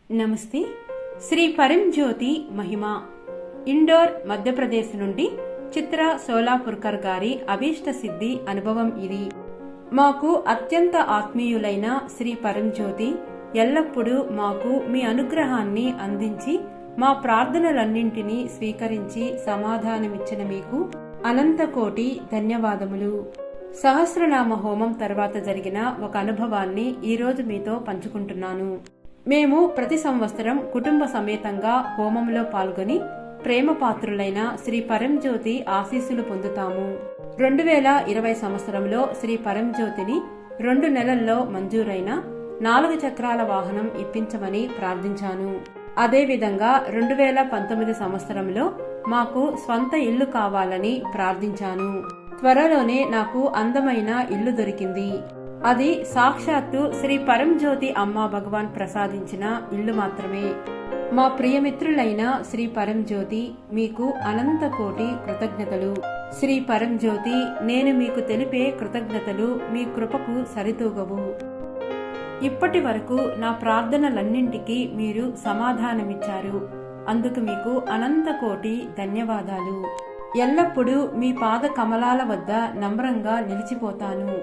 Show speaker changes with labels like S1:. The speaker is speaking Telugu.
S1: నమస్తే. శ్రీ పరంజ్యోతి మహిమ ఇండోర్ మధ్యప్రదేశ్ నుండి చిత్ర సోలాపుర్కర్ గారి అభీష్ట సిద్ధి అనుభవం ఇది. మాకు అత్యంత ఆత్మీయులైన శ్రీ పరంజ్యోతి ఎల్లప్పుడూ మాకు మీ అనుగ్రహాన్ని అందించి మా ప్రార్థనలన్నింటినీ స్వీకరించి సమాధానమిచ్చిన మీకు అనంత కోటి ధన్యవాదములు. సహస్రనామ హోమం తర్వాత జరిగిన ఒక అనుభవాన్ని ఈరోజు మీతో పంచుకుంటున్నాను. మేము ప్రతి సంవత్సరం కుటుంబ సమేతంగా హోమంలో పాల్గొని ప్రేమ పాత్రులైన శ్రీ పరంజ్యోతి ఆశీస్సులు పొందుతాము. 2020 సంవత్సరంలో శ్రీ పరంజ్యోతిని 2 నెలల్లో మంజూరైన 4 చక్రాల వాహనం ఇప్పించమని ప్రార్థించాను. అదేవిధంగా 2019 సంవత్సరంలో మాకు స్వంత ఇల్లు కావాలని ప్రార్థించాను. త్వరలోనే నాకు అందమైన ఇల్లు దొరికింది. అది సాక్షాత్తు శ్రీ పరంజ్యోతి అమ్మా భగవాన్ ప్రసాదించిన ఇల్లు మాత్రమే. మా ప్రియమిత్రులైన శ్రీ పరంజ్యోతి మీకు అనంత కోటి కృతజ్ఞతలు. శ్రీ పరంజ్యోతి, నేను మీకు తెలిపే కృతజ్ఞతలు మీ కృపకు సరితూగవు. ఇప్పటి వరకు నా ప్రార్థనలన్నింటికీ మీరు సమాధానమిచ్చారు. అందుకు మీకు అనంత కోటి ధన్యవాదాలు. ఎల్లప్పుడూ మీ పాద కమలాల వద్ద నమ్రంగా నిలిచిపోతాను.